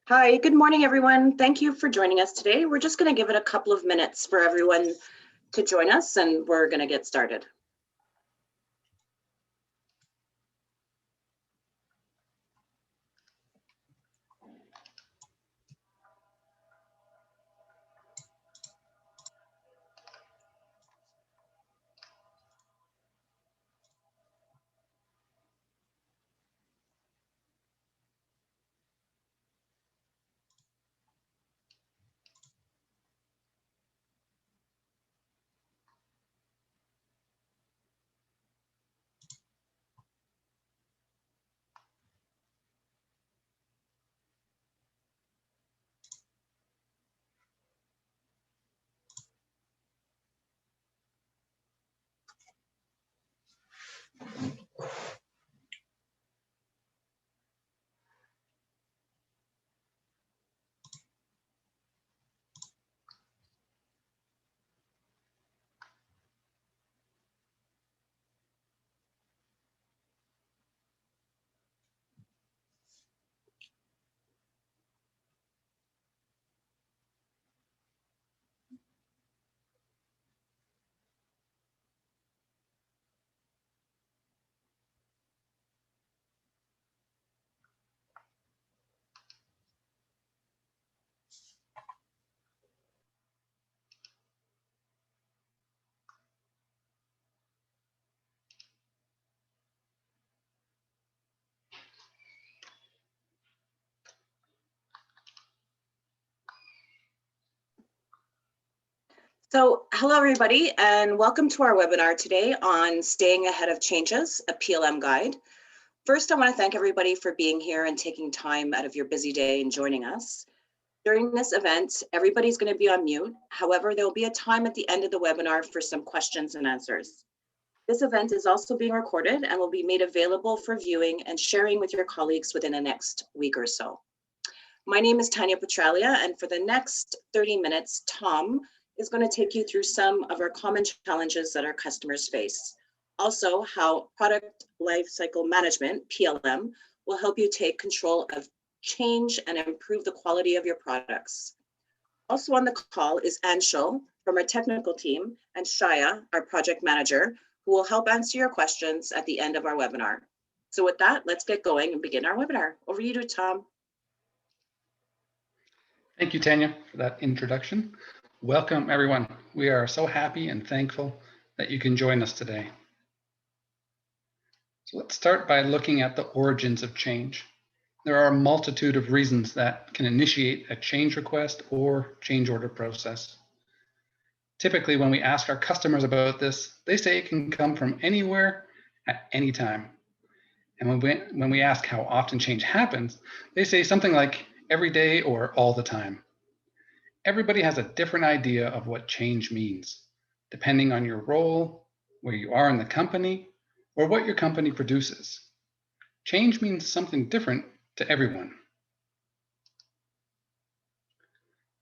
Hi, good morning, everyone. Thank you for joining us today. We're just going to give it a couple of minutes for everyone to join us, and we're going to get started. So hello, everybody, and welcome to our webinar today on Staying Ahead of Changes, a PLM guide. First, I want to thank everybody for being here and taking time out of your busy day and joining us. During this event, everybody's going to be on mute. However, there will be a time at the end of the webinar for some questions and answers. This event is also being recorded and will be made available for viewing and sharing with your colleagues within the next week or so. My name is Tanya Petralia, and for the next 30 minutes, Tom is going to take you through some of our common challenges that our customers face. Also, how product lifecycle management, PLM, will help you take control of change and improve the quality of your products. Also on the call is Anshul from our technical team and Shaya, our project manager, who will help answer your questions at the end of our webinar. So with that, let's get going and begin our webinar. Over to you, Tom. Thank you, Tanya, for that introduction. Welcome, everyone. We are so happy and thankful that you can join us today. So let's start by looking at the origins of change. There are a multitude of reasons that can initiate a change request or change order process. Typically, when we ask our customers about this, they say it can come from anywhere at any time. And when we ask how often change happens, they say something like every day or all the time. Everybody has a different idea of what change means, depending on your role, where you are in the company, or what your company produces. Change means something different to everyone.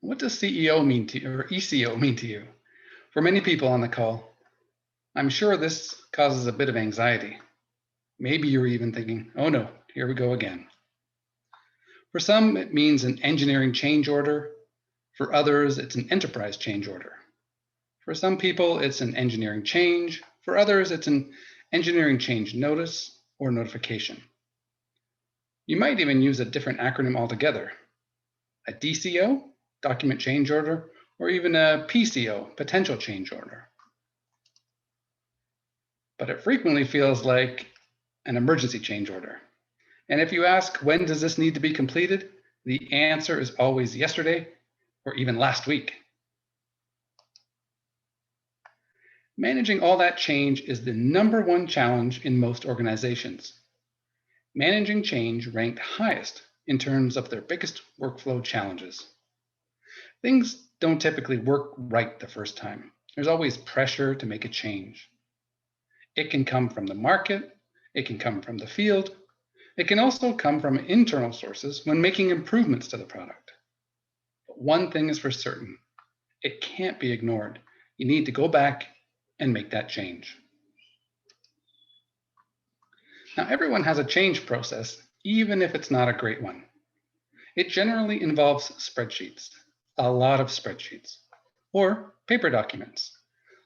What does CEO mean to you, or ECO mean to you? For many people on the call, I'm sure this causes a bit of anxiety. Maybe you're even thinking, oh no, here we go again. For some, it means an engineering change order. For others, it's an enterprise change order. For some people, it's an engineering change. For others, it's an engineering change notice or notification. You might even use a different acronym altogether, a DCO, document change order, or even a PCO, potential change order. But it frequently feels like an emergency change order. And if you ask, when does this need to be completed? The answer is always yesterday or even last week. Managing all that change is the #1 challenge in most organizations. Managing change ranked highest in terms of their biggest workflow challenges. Things don't typically work right the first time. There's always pressure to make a change. It can come from the market, it can come from the field, it can also come from internal sources when making improvements to the product. But one thing is for certain, it can't be ignored. You need to go back and make that change. Now, everyone has a change process, even if it's not a great one. It generally involves spreadsheets, a lot of spreadsheets, or paper documents.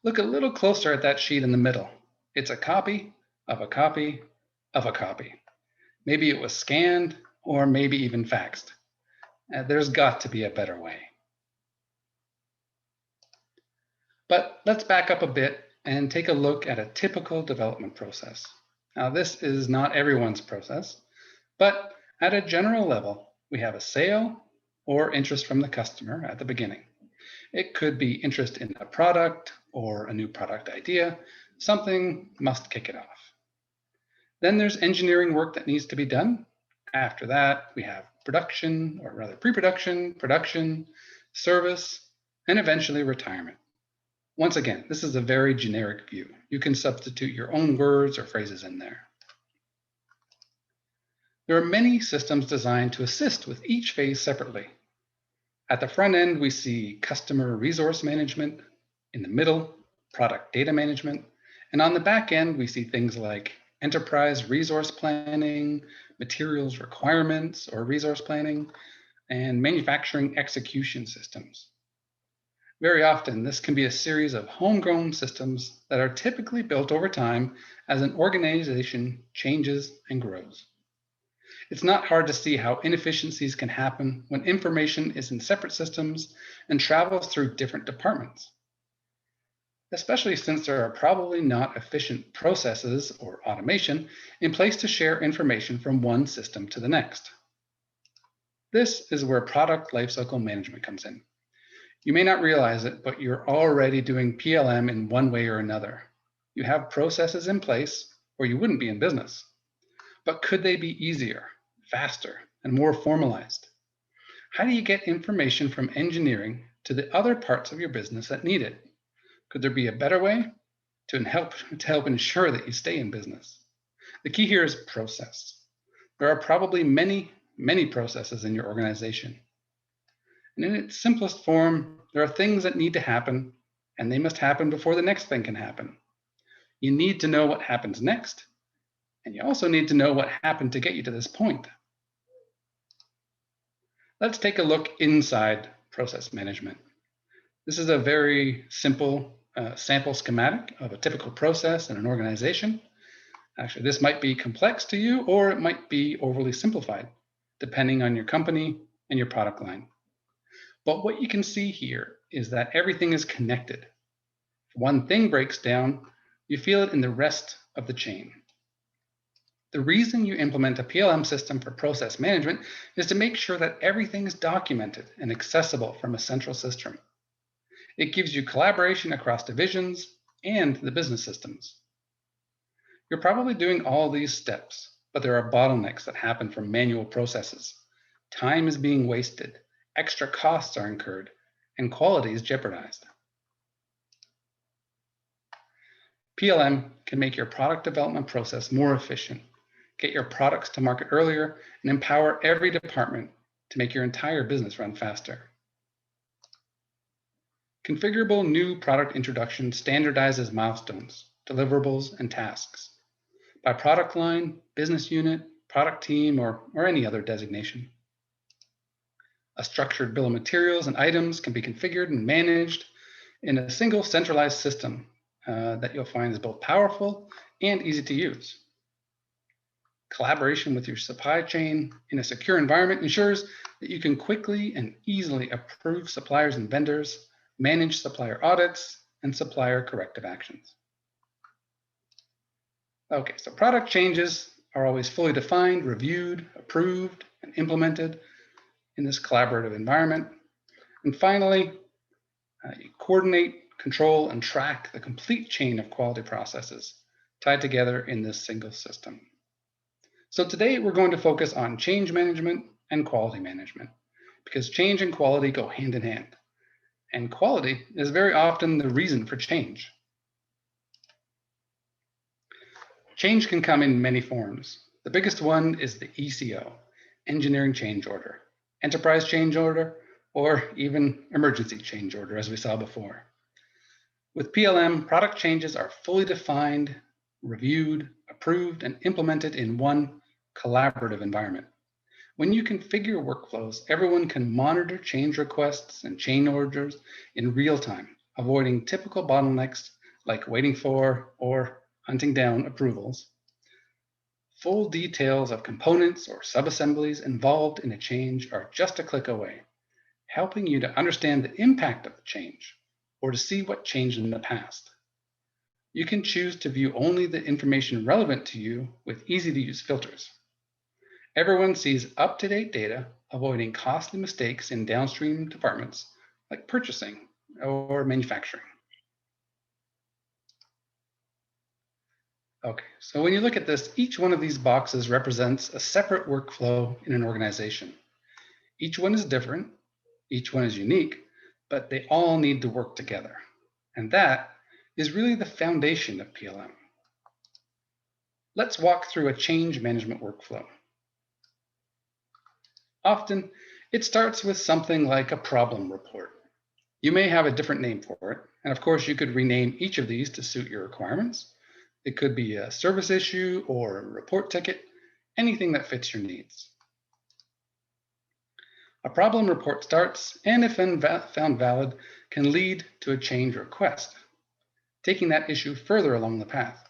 Look a little closer at that sheet in the middle. It's a copy of a copy of a copy. Maybe it was scanned, or maybe even faxed. There's got to be a better way. But let's back up a bit and take a look at a typical development process. Now, this is not everyone's process, but at a general level, we have a sale or interest from the customer at the beginning. It could be interest in a product or a new product idea. Something must kick it off. Then there's engineering work that needs to be done. After that, we have production, or rather pre-production, production, service, and eventually retirement. Once again, this is a very generic view. You can substitute your own words or phrases in there. There are many systems designed to assist with each phase separately. At the front end, we see customer resource management. In the middle, product data management. And on the back end, we see things like enterprise resource planning, materials requirements or resource planning, and manufacturing execution systems. Very often, this can be a series of homegrown systems that are typically built over time as an organization changes and grows. It's not hard to see how inefficiencies can happen when information is in separate systems and travels through different departments, especially since there are probably not efficient processes or automation in place to share information from one system to the next. This is where product lifecycle management comes in. You may not realize it, but you're already doing PLM in one way or another. You have processes in place or you wouldn't be in business. But could they be easier, faster, and more formalized? How do you get information from engineering to the other parts of your business that need it? Could there be a better way to help ensure that you stay in business? The key here is process. There are probably many processes in your organization. And in its simplest form, there are things that need to happen, and they must happen before the next thing can happen. You need to know what happens next, and you also need to know what happened to get you to this point. Let's take a look inside process management. This is a very simple sample schematic of a typical process in an organization. Actually, this might be complex to you, or it might be overly simplified, depending on your company and your product line. But what you can see here is that everything is connected. If one thing breaks down, you feel it in the rest of the chain. The reason you implement a PLM system for process management is to make sure that everything is documented and accessible from a central system. It gives you collaboration across divisions and the business systems. You're probably doing all these steps, but there are bottlenecks that happen from manual processes. Time is being wasted, extra costs are incurred, and quality is jeopardized. PLM can make your product development process more efficient, get your products to market earlier, and empower every department to make your entire business run faster. Configurable new product introduction standardizes milestones, deliverables, and tasks by product line, business unit, product team, or any other designation. A structured bill of materials and items can be configured and managed in a single centralized system that you'll find is both powerful and easy to use. Collaboration with your supply chain in a secure environment ensures that you can quickly and easily approve suppliers and vendors, manage supplier audits, and supplier corrective actions. Okay, so product changes are always fully defined, reviewed, approved, and implemented in this collaborative environment. And finally, you coordinate, control, and track the complete chain of quality processes tied together in this single system. So today we're going to focus on change management and quality management, because change and quality go hand in hand. And quality is very often the reason for change. Change can come in many forms. The biggest one is the ECO, Engineering Change Order, Enterprise Change Order, or even Emergency Change Order, as we saw before. With PLM, product changes are fully defined, reviewed, approved, and implemented in one collaborative environment. When you configure workflows, everyone can monitor change requests and change orders in real time, avoiding typical bottlenecks like waiting for or hunting down approvals. Full details of components or subassemblies involved in a change are just a click away, helping you to understand the impact of the change or to see what changed in the past. You can choose to view only the information relevant to you with easy-to-use filters. Everyone sees up-to-date data, avoiding costly mistakes in downstream departments like purchasing or manufacturing. Okay, so when you look at this, each one of these boxes represents a separate workflow in an organization. Each one is different, each one is unique, but they all need to work together. And that is really the foundation of PLM. Let's walk through a change management workflow. Often, it starts with something like a problem report. You may have a different name for it, and of course you could rename each of these to suit your requirements. It could be a service issue or a report ticket, anything that fits your needs. A problem report starts, and if found valid, can lead to a change request, taking that issue further along the path.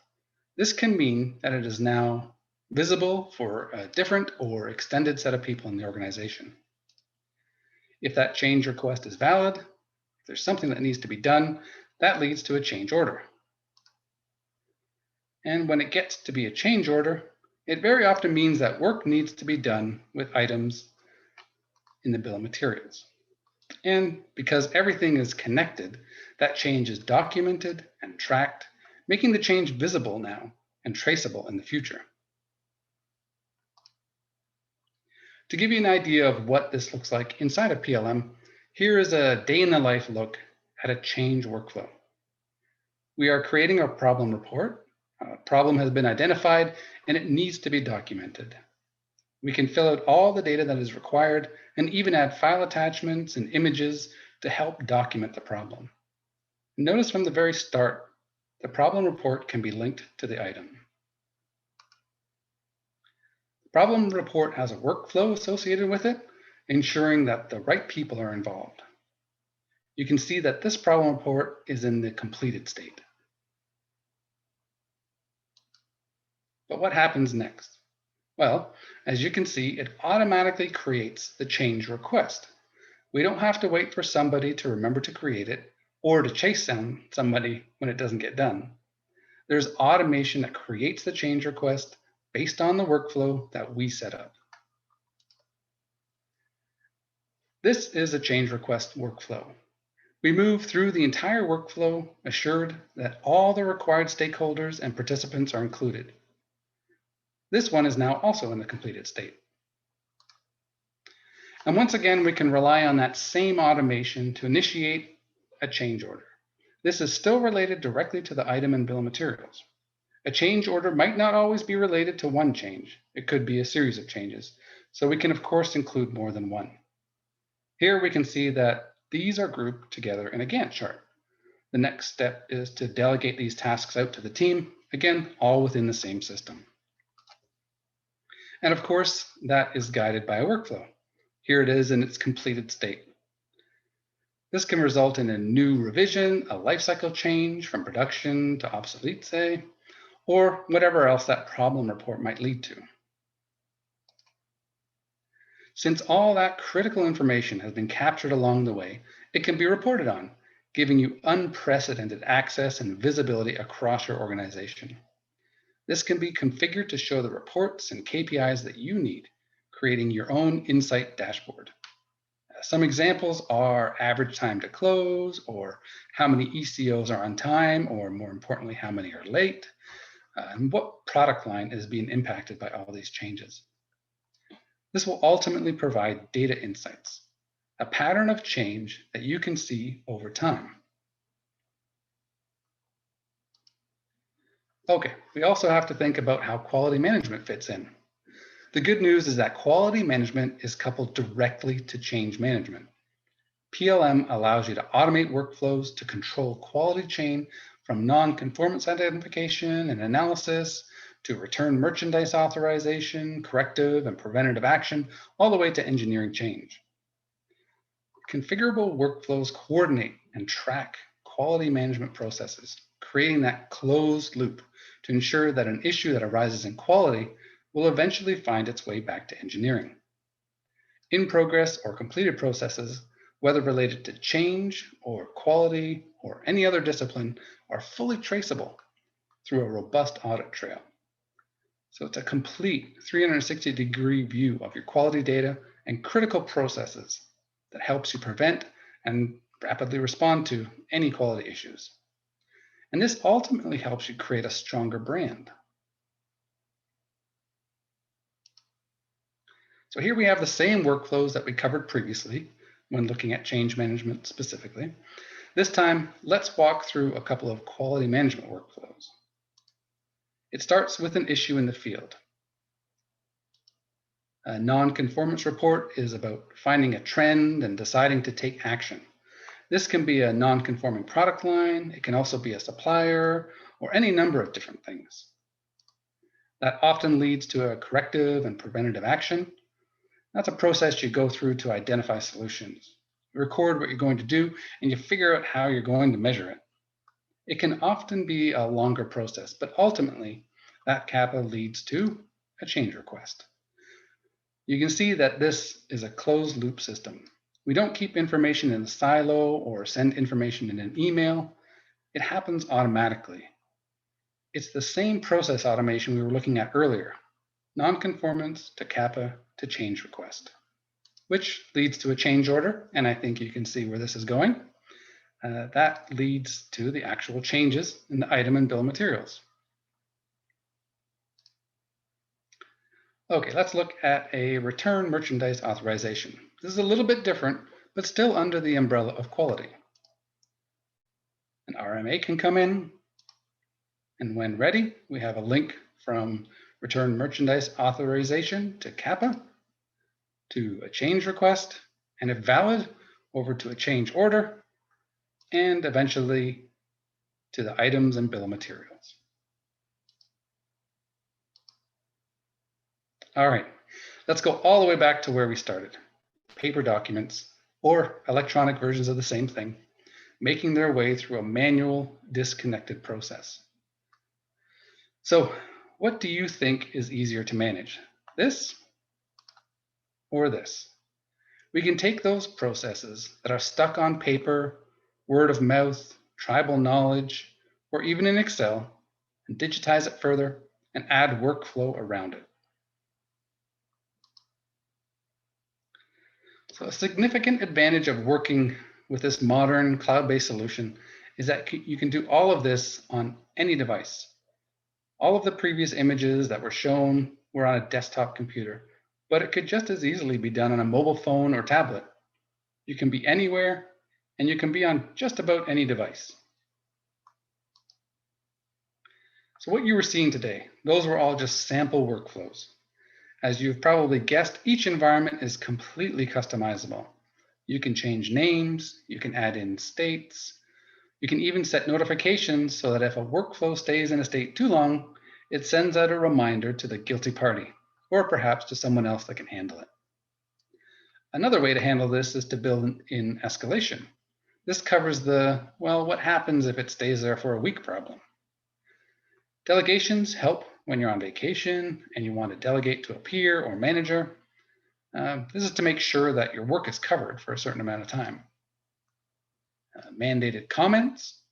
This can mean that it is now visible for a different or extended set of people in the organization. If that change request is valid, if there's something that needs to be done, that leads to a change order. And when it gets to be a change order, it very often means that work needs to be done with items in the bill of materials. And because everything is connected, that change is documented and tracked, making the change visible now and traceable in the future. To give you an idea of what this looks like inside of PLM, here is a day in the life look at a change workflow. We are creating a problem report. A problem has been identified and it needs to be documented. We can fill out all the data that is required and even add file attachments and images to help document the problem. Notice from the very start, the problem report can be linked to the item. The problem report has a workflow associated with it, ensuring that the right people are involved. You can see that this problem report is in the completed state. But what happens next? Well, as you can see, it automatically creates the change request. We don't have to wait for somebody to remember to create it or to chase down somebody when it doesn't get done. There's automation that creates the change request based on the workflow that we set up. This is a change request workflow. We move through the entire workflow, assured that all the required stakeholders and participants are included. This one is now also in the completed state. And once again, we can rely on that same automation to initiate a change order. This is still related directly to the item and bill of materials. A change order might not always be related to one change. It could be a series of changes. So we can, of course, include more than one. Here we can see that these are grouped together in a Gantt chart. The next step is to delegate these tasks out to the team, again, all within the same system. And of course, that is guided by a workflow. Here it is in its completed state. This can result in a new revision, a lifecycle change from production to obsolete, say, or whatever else that problem report might lead to. Since all that critical information has been captured along the way, it can be reported on, giving you unprecedented access and visibility across your organization. This can be configured to show the reports and KPIs that you need, creating your own insight dashboard. Some examples are average time to close, or how many ECOs are on time, or more importantly, how many are late, and what product line is being impacted by all these changes. This will ultimately provide data insights, a pattern of change that you can see over time. Okay, we also have to think about how quality management fits in. The good news is that quality management is coupled directly to change management. PLM allows you to automate workflows to control quality chain from non-conformance identification and analysis to return merchandise authorization, corrective and preventative action, all the way to engineering change. Configurable workflows coordinate and track quality management processes, creating that closed loop to ensure that an issue that arises in quality will eventually find its way back to engineering. In progress or completed processes, whether related to change or quality or any other discipline, are fully traceable through a robust audit trail. So it's a complete 360-degree view of your quality data and critical processes that helps you prevent and rapidly respond to any quality issues. And this ultimately helps you create a stronger brand. So here we have the same workflows that we covered previously when looking at change management specifically. This time, let's walk through a couple of quality management workflows. It starts with an issue in the field. A non-conformance report is about finding a trend and deciding to take action. This can be a non-conforming product line, it can also be a supplier, or any number of different things. That often leads to a corrective and preventative action. That's a process you go through to identify solutions. You record what you're going to do, and you figure out how you're going to measure it. It can often be a longer process, but ultimately, that CAPA leads to a change request. You can see that this is a closed loop system. We don't keep information in a silo or send information in an email. It happens automatically. It's the same process automation we were looking at earlier. Non-conformance to CAPA to change request, which leads to a change order. And I think you can see where this is going. That leads to the actual changes in the item and bill of materials. Okay, let's look at a return merchandise authorization. This is a little bit different, but still under the umbrella of quality. An RMA can come in, and when ready, we have a link from return merchandise authorization to CAPA, to a change request, and if valid, over to a change order, and eventually to the items and bill of materials. All right, let's go all the way back to where we started. Paper documents, or electronic versions of the same thing, making their way through a manual, disconnected process. So, what do you think is easier to manage? This or this? We can take those processes that are stuck on paper, word of mouth, tribal knowledge, or even in Excel, and digitize it further and add workflow around it. So a significant advantage of working with this modern cloud-based solution is that you can do all of this on any device. All of the previous images that were shown were on a desktop computer, but it could just as easily be done on a mobile phone or tablet. You can be anywhere, and you can be on just about any device. So what you were seeing today, those were all just sample workflows. As you've probably guessed, each environment is completely customizable. You can change names, you can add in states, you can even set notifications so that if a workflow stays in a state too long, it sends out a reminder to the guilty party, or perhaps to someone else that can handle it. Another way to handle this is to build in escalation. This covers the, well, what happens if it stays there for a week problem. Delegations help when you're on vacation and you want to delegate to a peer or manager. This is to make sure that your work is covered for a certain amount of time. Mandated comments.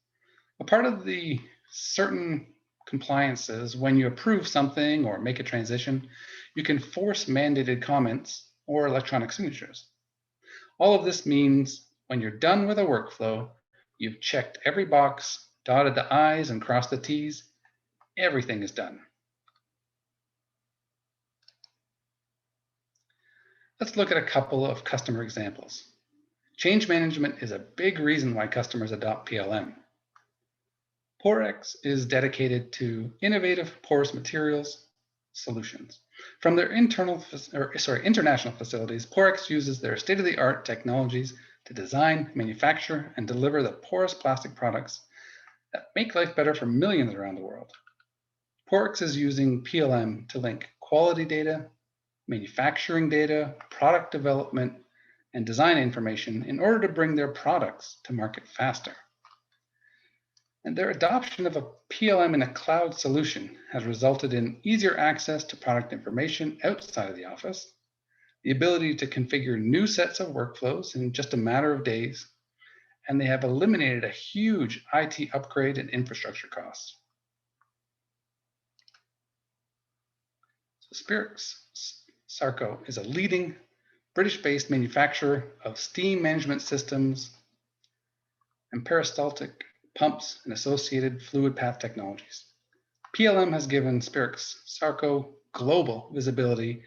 A part of the certain compliances, when you approve something or make a transition, you can force mandated comments or electronic signatures. All of this means when you're done with a workflow, you've checked every box, dotted the I's and crossed the T's, everything is done. Let's look at a couple of customer examples. Change management is a big reason why customers adopt PLM. POREX is dedicated to innovative porous materials solutions. From their international facilities, POREX uses their state-of-the-art technologies to design, manufacture, and deliver the porous plastic products that make life better for millions around the world. POREX is using PLM to link quality data, manufacturing data, product development, and design information in order to bring their products to market faster. And their adoption of a PLM in a cloud solution has resulted in easier access to product information outside of the office, the ability to configure new sets of workflows in just a matter of days, and they have eliminated a huge IT upgrade and infrastructure costs. So Sarco is a leading British-based manufacturer of steam management systems and peristaltic pumps and associated fluid path technologies. PLM has given Sarco global visibility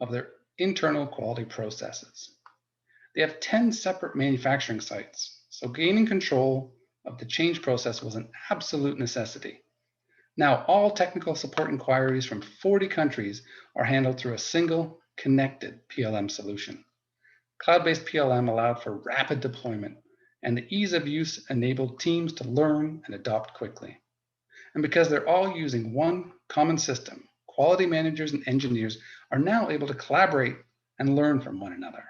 of their internal quality processes. They have 10 separate manufacturing sites, so gaining control of the change process was an absolute necessity. Now, all technical support inquiries from 40 countries are handled through a single, connected PLM solution. Cloud-based PLM allowed for rapid deployment, and the ease of use enabled teams to learn and adopt quickly. And because they're all using one common system, quality managers and engineers are now able to collaborate and learn from one another.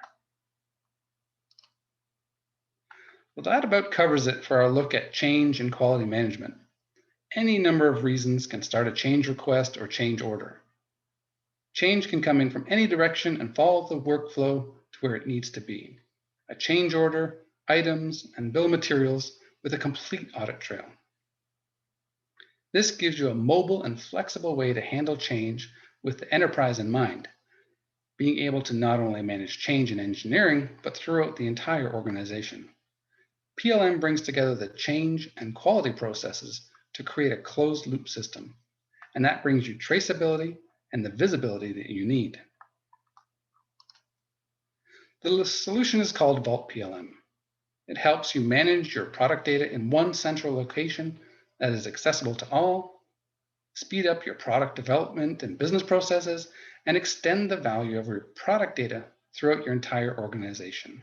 Well, that about covers it for our look at change and quality management. Any number of reasons can start a change request or change order. Change can come in from any direction and follow the workflow to where it needs to be. A change order, items, and bill of materials with a complete audit trail. This gives you a mobile and flexible way to handle change with the enterprise in mind, being able to not only manage change in engineering, but throughout the entire organization. PLM brings together the change and quality processes to create a closed loop system, and that brings you traceability and the visibility that you need. The solution is called Vault PLM. It helps you manage your product data in one central location that is accessible to all, speed up your product development and business processes, and extend the value of your product data throughout your entire organization.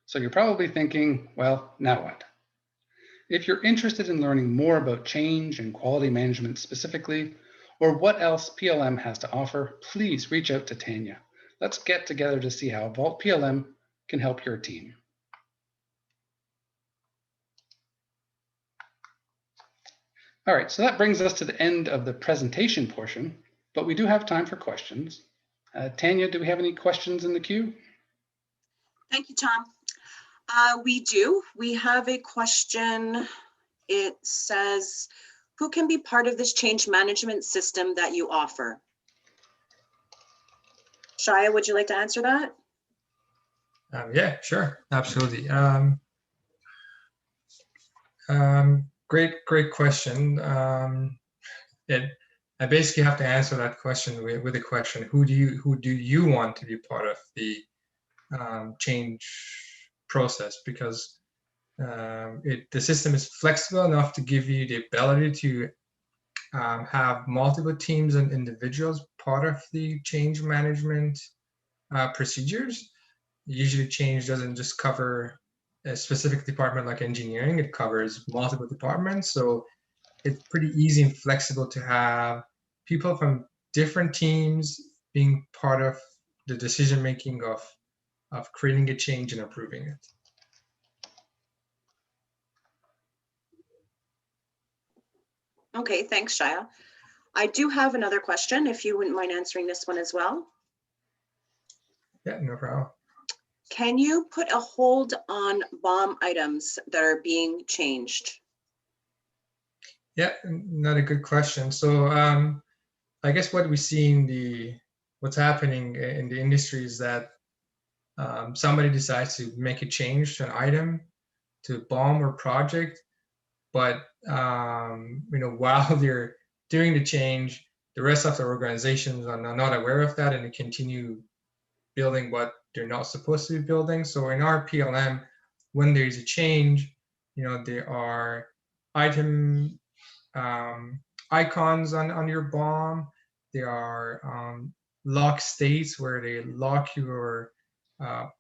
So you're probably thinking, well, now what? If you're interested in learning more about change and quality management specifically, or what else PLM has to offer, please reach out to Tanya. Let's get together to see how Vault PLM can help your team. All right, so that brings us to the end of the presentation portion, but we do have time for questions. Tanya, do we have any questions in the queue? Thank you, Tom. We do. We have a question. It says, who can be part of this change management system that you offer? Shia, would you like to answer that? Yeah, sure, absolutely. Great question. I basically have to answer that question with a question: who do you want to be part of the change process? Because the system is flexible enough to give you the ability to have multiple teams and individuals part of the change management procedures. Usually change doesn't just cover a specific department like engineering, it covers multiple departments. So it's pretty easy and flexible to have people from different teams being part of the decision-making of creating a change and approving it. Okay, thanks, Shia. I do have another question, if you wouldn't mind answering this one as well. Yeah, no problem. Can you put a hold on BOM items that are being changed? Yeah, not a good question. So I guess what we see what's happening in the industry is that somebody decides to make a change to an item, to BOM or project, but while they're doing the change, the rest of the organizations are not aware of that, and they continue building what they're not supposed to be building. So in our PLM, when there's a change, there are item icons on your BOM. There are lock states where they lock your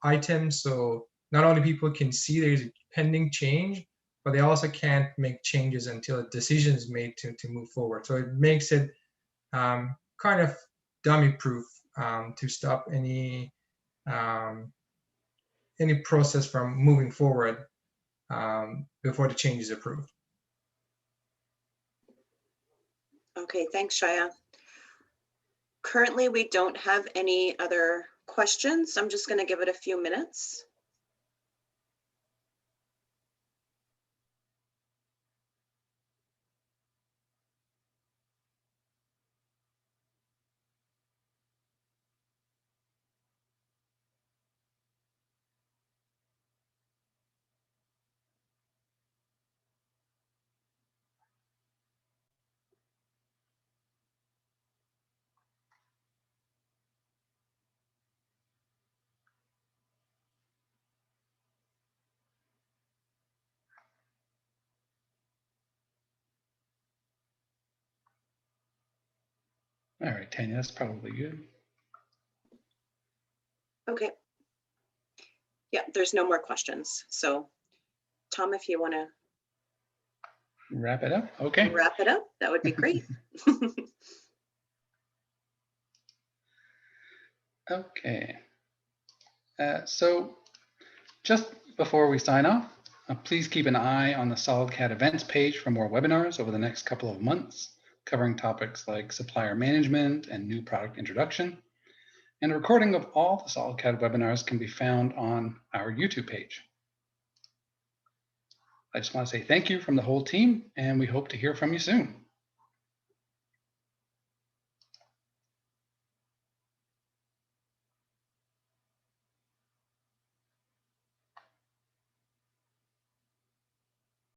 items. So not only people can see there's a pending change, but they also can't make changes until a decision is made to move forward. So it makes it kind of dummy-proof to stop any process from moving forward before the change is approved. Okay, thanks, Shaya. Currently, we don't have any other questions. I'm just going to give it a few minutes. All right, Tanya, that's probably good. Okay. Yeah, there's no more questions. So Tom, if you want to Wrap it up. Okay. wrap it up, that would be great. Okay. So just before we sign off, please keep an eye on the SolidCAD events page for more webinars over the next couple of months, covering topics like supplier management and new product introduction. And a recording of all the SolidCAD webinars can be found on our YouTube page. I just want to say thank you from the whole team, and we hope to hear from you soon.